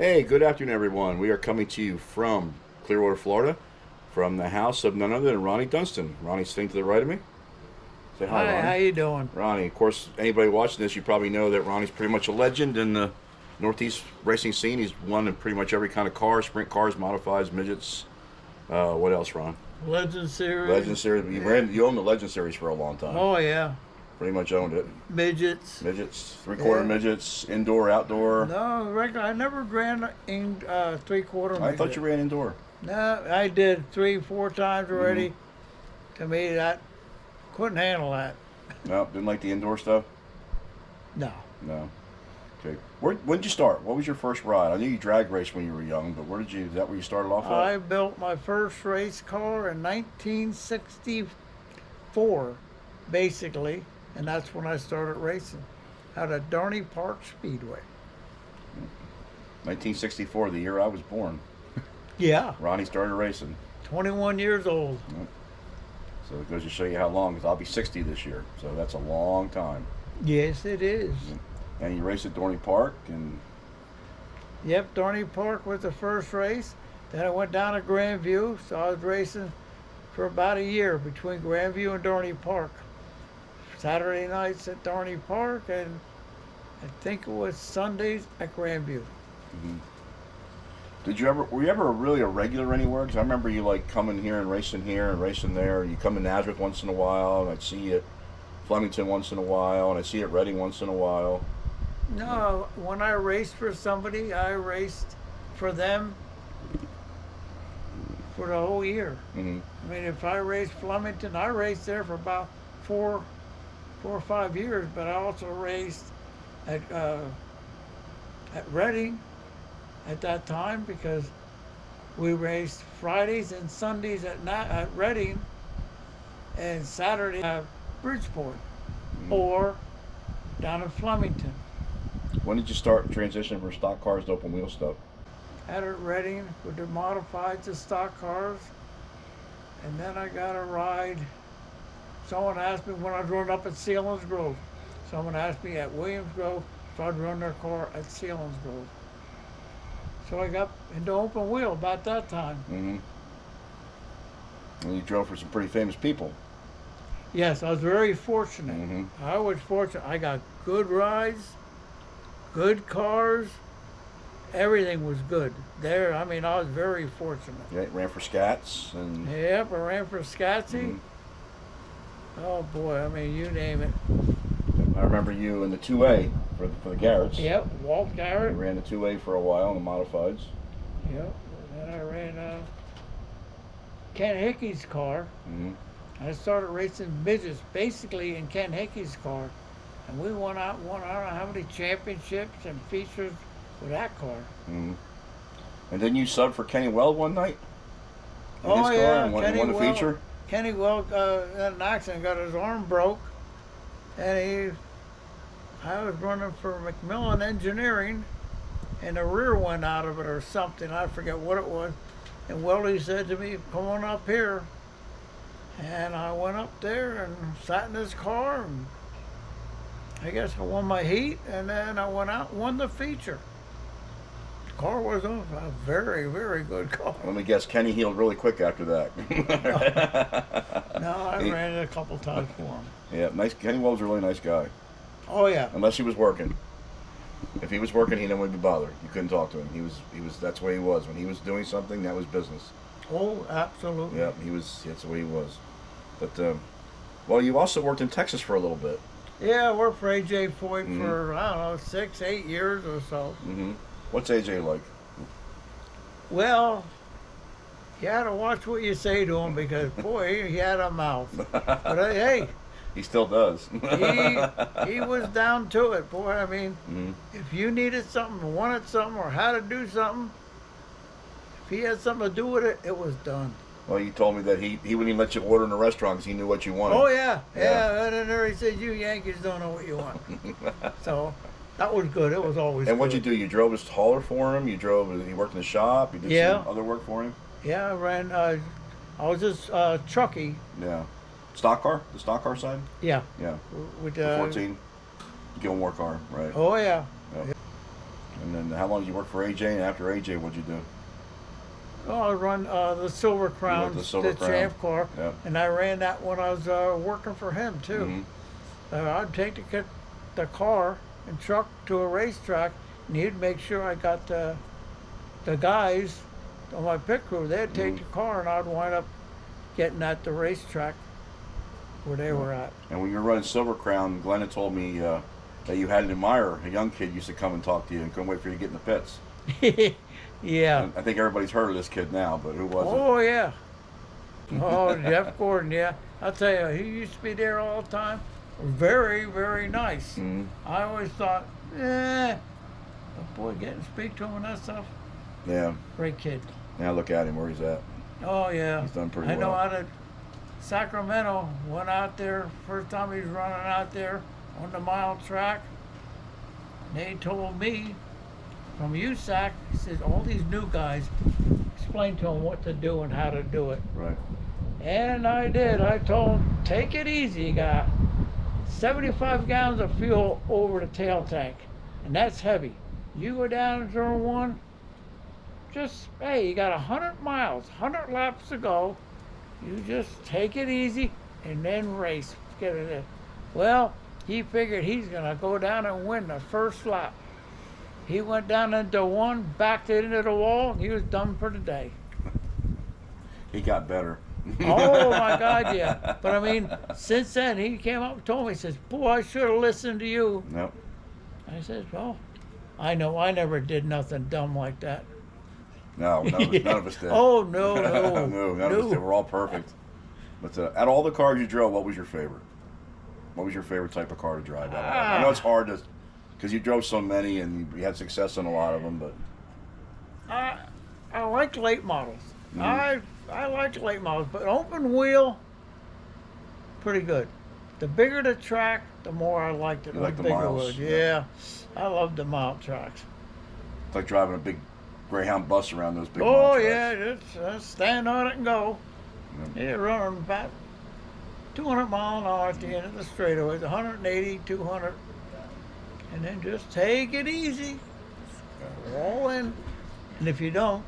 Hey, good afternoon, everyone. We are coming to you from Clearwater, Florida, from the house of none other than Ronnie Dunstan. Ronnie sitting to the right of me. Say hi, Hi, how Ronnie. you doing? Ronnie, of course, anybody watching this, you probably know that Ronnie's pretty much a legend in the Northeast racing scene. He's won in pretty much every kind of car, sprint cars, modifieds, midgets. What else, Ron? Legend Legend Series. Series. You Yeah. ran, you owned the Legend Series for a long time. Oh yeah. Pretty much owned it. Midgets. Midgets, three-quarter Yeah. midgets, indoor, outdoor. No, regular. I never ran in 3/4 I thought midget. you ran indoor. No, I did 3, 4 times already. To me, that couldn't handle that. No, didn't like the indoor stuff. No. No. Okay. When did you start? What was your first ride? I knew you drag raced when you were young, but is that where you started off I at? built my first race car in 1964, basically, and that's when I started racing at a Darney Park Speedway. 1964, the year I was born. Yeah, Ronnie started racing. 21 years old. So it goes to show you how long, because I'll be 60 this year. So that's a long time. Yes, it is. And you raced at Dorney Park, and Yep, Darney Park was the first race. Then I went down to Grandview, so I was racing for about a year between Grandview and Darney Park. Saturday nights at Darney Park, and I think it was Sundays at Grandview. were you ever really a regular anywhere? Because I remember you like coming here and racing there. You come to Nazareth once in a while, and I'd see you at Flemington once in a while, and I'd see you at Reading once in a while. No, when I raced for somebody, I raced for them for the whole year. Mm-hmm. I mean, if I raced Flemington, I raced there for about 4 or 5 years, but I also raced at Reading at that time because we raced Fridays and Sundays at Reading and Saturday at Bridgeport or down in Flemington. When did you start transitioning from stock cars to open wheel stuff? At Reading with the modified to stock cars, and then I got a ride. Someone asked me when I was running up at Sealands Grove. Someone asked me at Williams Grove if I'd run their car at Sealands Grove. So I got into open wheel about that time. Mm-hmm. And you drove for some pretty famous people. Yes, I was very fortunate. Mm-hmm. I was fortunate. I got good rides, good cars. Everything was good there. I mean, I was very fortunate. Yeah, ran for Scats and. Yep, I ran for Scatsy. Oh boy, I mean, you name it. I remember you in the 2A for the Garretts. Yep, Walt You Garrett. ran the 2A for a while in the modifieds. Yep, then I ran Ken Hickey's car. Mm-hmm. I started racing midgets basically in Ken Hickey's car. And we won I don't know how many championships and features with that car. Mm-hmm. And then you subbed for Kenny Weld one night in Oh his car yeah, and won the feature. Kenny Weld had an accident, got his arm broke, and I was running for McMillan Engineering, and the rear went out of it or something. I forget what it was. And Weldy said to me, "Come on up here." And I went up there and sat in his car, and I guess I won my heat, and then I went out and won the feature. The car was a very, very good car. Let me guess, Kenny healed really quick after that. No, I ran it a couple times for him. Yeah, nice. Kenny Weld's a really nice guy, Oh yeah. unless he was working. If he was working, he didn't want to be bothered. You couldn't talk to him. He was. That's the way he was. When he was doing something, that was business. Oh, absolutely. Yeah, he was. That's the way he was. But well, you also worked in Texas for a little bit. Yeah, I worked for AJ Foyt for, I don't know, 6, 8 years or so. Mm-hmm. What's AJ like? Well, you had to watch what you say to him because, boy, he had a mouth. But hey, He still does. he was down to it, boy. I mean, Mm-hmm. if you needed something, wanted something, or had to do something, if he had something to do with it, it was done. Well, he told me that he wouldn't even let you order in a restaurant because he knew what you wanted. Oh, yeah. Yeah. Yeah, and then there he said, "You Yankees don't know what you want." So that was good. It was always And what'd you good. do? You drove his hauler for him? You worked in the shop? You did Yeah. some other work for him? Yeah, I ran, I was just trucky. Yeah. Stock car? The stock car side? Yeah. Yeah. With, The 14 Gilmore car, right? Oh, yeah. Yep. And And how long did you work for AJ? And after AJ, what'd you do? Oh, I run the Silver Crown, the Silver Crown. champ car, Yep. and I ran that when I was working for him too. I'd take the car and truck to a racetrack, and he'd make sure I got the guys on my pit crew. They'd take the car, and I'd wind up getting at the racetrack where they were at. And when you were running Silver Crown, Glenn had told me that you had an admirer, a young kid used to come and talk to you and couldn't wait for you to get in the pits. Yeah. And I think everybody's heard of this kid now, but who was it? Oh, yeah. Oh, Jeff Gordon, yeah. I'll tell you, he used to be there all the time. Very, very nice. I always thought, but boy, getting to speak to him and that stuff. Yeah. Great kid. Now look at him where he's at. Oh, yeah. He's done pretty I know well. out of Sacramento, went out there, first time he was running out there on the mile track. They told me from USAC, he says, all these new guys, explain to them what to do and how to do it. Right. And I did. I told him, take it easy. You got 75 gallons of fuel over the tail tank, and that's heavy. You go down to turn one, just, hey, you got 100 miles, 100 laps to go. You just take it easy and then race. Get it in. Well, he figured he's going to go down and win the first lap. He went down into one, backed it into the wall, and he was done for the day. He got better. Oh my God, yeah. But I mean, since then, he came up and told me, he says, boy, I should have listened to you. Nope. I said, well, I know I never did nothing dumb like that. No, none of us did. Oh, no, no. No, none of us did. We're all perfect. But out of all the cars you drove, what was your favorite? What was your favorite type of car to drive? I know it's hard to, because you drove so many and you had success on a lot of them, but. I like late models. I like late models, but open wheel, pretty good. The bigger the track, the more I liked it. You like the bigger miles? wood. Yeah. I love the mile tracks. It's like driving a big Greyhound bus around those big Oh, mile yeah, tracks. just stand on it and go. Yeah, running about 200 mile an hour at the end of the straightaways, 180, 200, and then just take it easy. All in. And if you don't,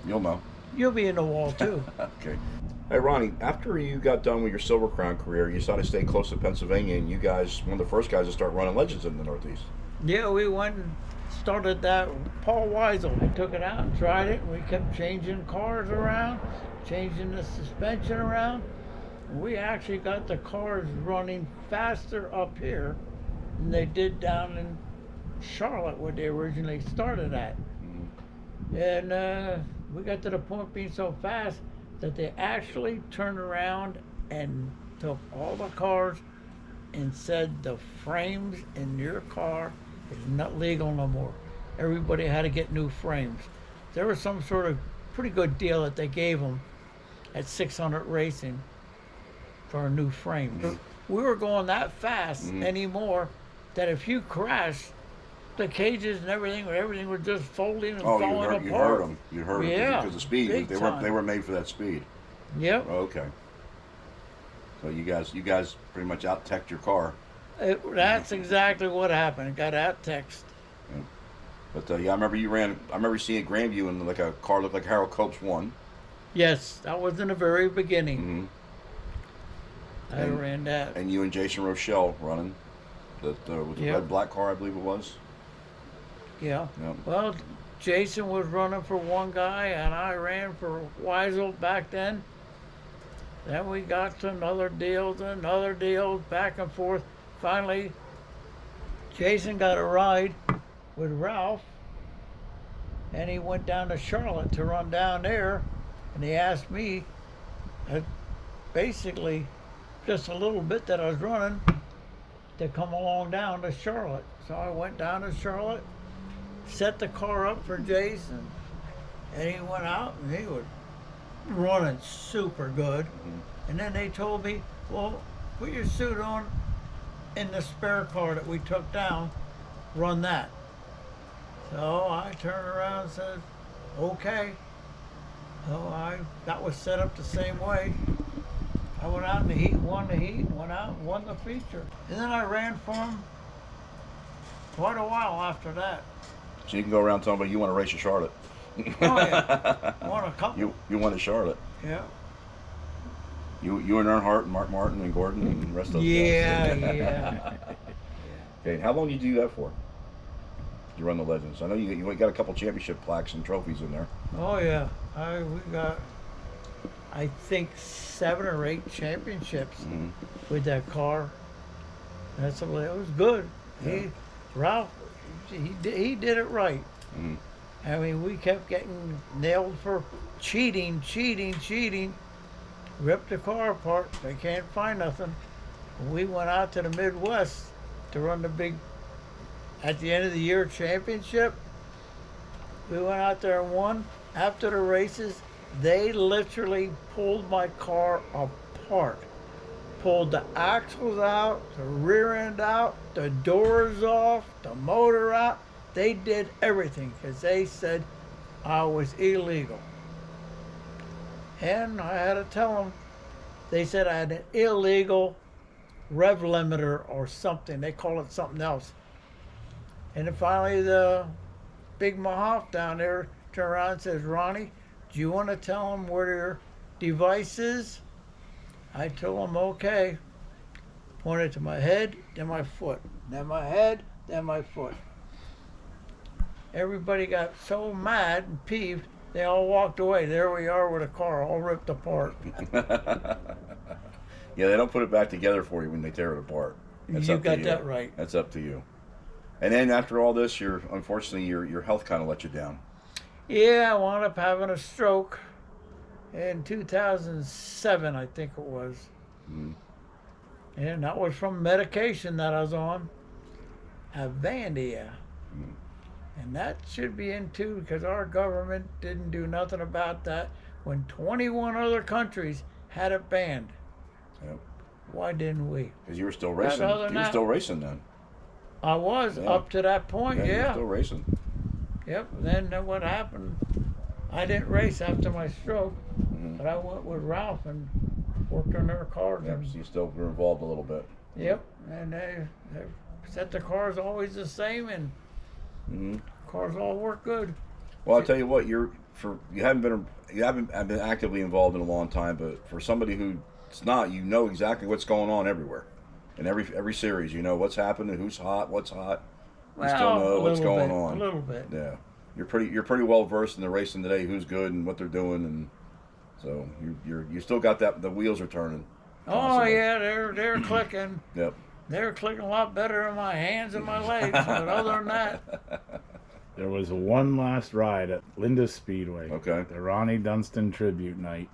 You'll know. you'll be in the wall too. Okay. Hey, Ronnie, after you got done with your Silver Crown career, you decided to stay close to Pennsylvania, and you guys, one of the first guys to start running Legends in the Northeast. Yeah, we went and started that. Paul Weisel, I took it out and tried it, and we kept changing cars around, changing the suspension around. We actually got the cars running faster up here than they did down in Charlotte, where they originally started at. And we got to the point being so fast that they actually turned around and took all the cars and said the frames in your car is not legal no more. Everybody had to get new frames. There was some sort of pretty good deal that they gave them at 600 Racing for a new frame. We were going that fast anymore that if you crashed, the cages and everything was just folding and falling apart. You heard them. You heard them Yeah, because of speed. big They time. were made for that speed. Yep. Okay. So you guys pretty much out-teched your car. That's exactly what happened. It got out text. But yeah, I remember seeing Grandview in like a car looked like Harold Cope's one. Yes, that was in the very beginning. I And- ran that. And you and Jason Rochelle running with the Yep. red black car, I believe it was. Yeah. Yep. Well, Jason was running for one guy, and I ran for Weisel back then. Then we got to another deal, back and forth. Finally, Jason got a ride with Ralph, and he went down to Charlotte to run down there, and he asked me, basically, just a little bit that I was running, to come along down to Charlotte. So I went down to Charlotte, set the car up for Jason, and he went out and he was running super good. And then they told me, well, put your suit on in the spare car that we took down, run that. So I turned around and said, okay. So that was set up the same way. I went out in the heat, won the heat, went out and won the feature. And then I ran for him quite a while after that. So you can go around telling me you want to race at Charlotte. Oh yeah, won a couple. You won at Charlotte. Yeah. You and Earnhardt and Mark Martin and Gordon and the rest of those Yeah, guys. yeah. Okay, and how long did you do that for? You run the Legends. I know you got a couple championship plaques and trophies in there. Oh yeah. We got, I think, 7 or 8 championships Mm-hmm. with that car. It was good. Yeah. Ralph, he did it right. Mm-hmm. I mean, we kept getting nailed for cheating. Ripped the car apart. They can't find nothing. We went out to the Midwest to run the big, at the end of the year, championship. We went out there and won. After the races, they literally pulled my car apart. Pulled the axles out, the rear end out, the doors off, the motor out. They did everything because they said I was illegal. And I had to tell them, they said I had an illegal rev limiter or something. They call it something else. And then finally the big Mahoff down there turned around and says, Ronnie, do you want to tell them where your device is? I told him, okay. Pointed to my head, then my foot. Then my head, then my foot. Everybody got so mad and peeved, they all walked away. There we are with a car all ripped apart. Yeah, they don't put it back together for you when they tear it apart. That's You up to got you. that right. That's up to you. And then after all this, unfortunately your health kind of let you down. Yeah, I wound up having a stroke in 2007, I think it was. Mm. And that was from medication that I was on, Avandia. Mm. And that should be in too, because our government didn't do nothing about that when 21 other countries had it banned. Yep. Why didn't we? Because you were still racing. other You than were that- still racing then. I was Yeah. up to that point, You were yeah. still racing. Yep. Then what happened? I didn't race after my stroke, Mm-hmm. but I went with Ralph and worked on their cars. Yep. And, So you still were involved a little bit. yep. And they set the cars always the same, and Mm-hmm. cars all work good. Well, I'll tell you what. You haven't been actively involved in a long time, but for somebody who's not, you know exactly what's going on everywhere. In every series, you know what's happening, who's hot, what's hot. You still know what's going on. A little bit. Yeah, you're pretty well versed in the racing today. Who's good and what they're doing, and so you still got that. The wheels are turning. Oh constantly. yeah, they're clicking. Yep. They're clicking a lot better in my hands and my legs. But other than that, There was one last ride at Linda Speedway. Okay. The Ronnie Dunstan tribute night.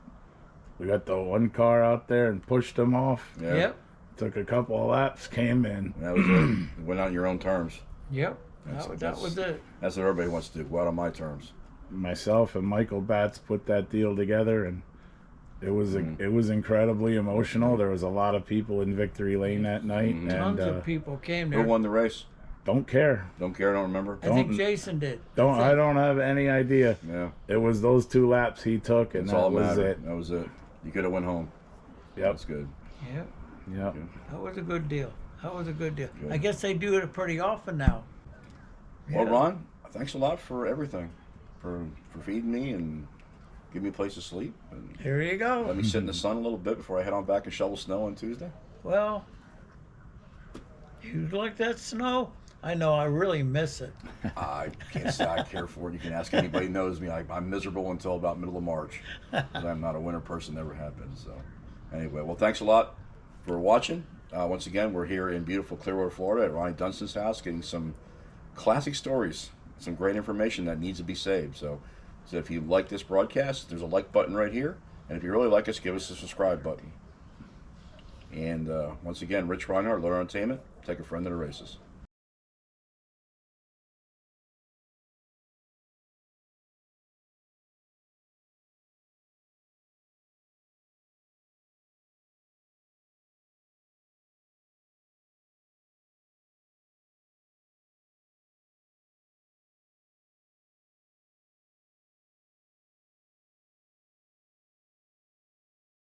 We got the one car out there and pushed them off. Yeah. yep, Took a couple of laps, came in. That was it. Went out on your own terms. yep. That's- That was it. That's what everybody wants to do. Go out on my terms. Myself and Michael Batts put that deal together, and it was incredibly emotional. There was a lot of people in Victory Lane that night, and Tons of people came Who there. won the race? don't care. Don't care. Don't remember. I think don't- Jason did. I don't have any idea. Yeah. It was those 2 laps he took, and That's that all that was mattered. it. That was it. You could have went home. Yep. That's good. Yep, Yep. that was a good deal. That was a good deal. Good. I guess they do it pretty often now. Well, Yeah. Ron, thanks a lot for everything, for feeding me and giving me a place to sleep, and Here you let go. me sit in the sun a little bit before I head on back and shovel snow on Tuesday. Well, you like that snow? I know. I really miss it. I can't say I care for it. You can ask anybody who knows me. I'm miserable until about middle of March. 'Cause I'm not a winter person, never have been. So, anyway, well, thanks a lot for watching. Once again, we're here in beautiful Clearwater, Florida, at Ronnie Dunstan's house, getting some classic stories, some great information that needs to be saved. So if you like this broadcast, there's a like button right here, and if you really like us, give us a subscribe button. And once again, Rich Reinhardt, Lawyer Entertainment. Take a friend to the races.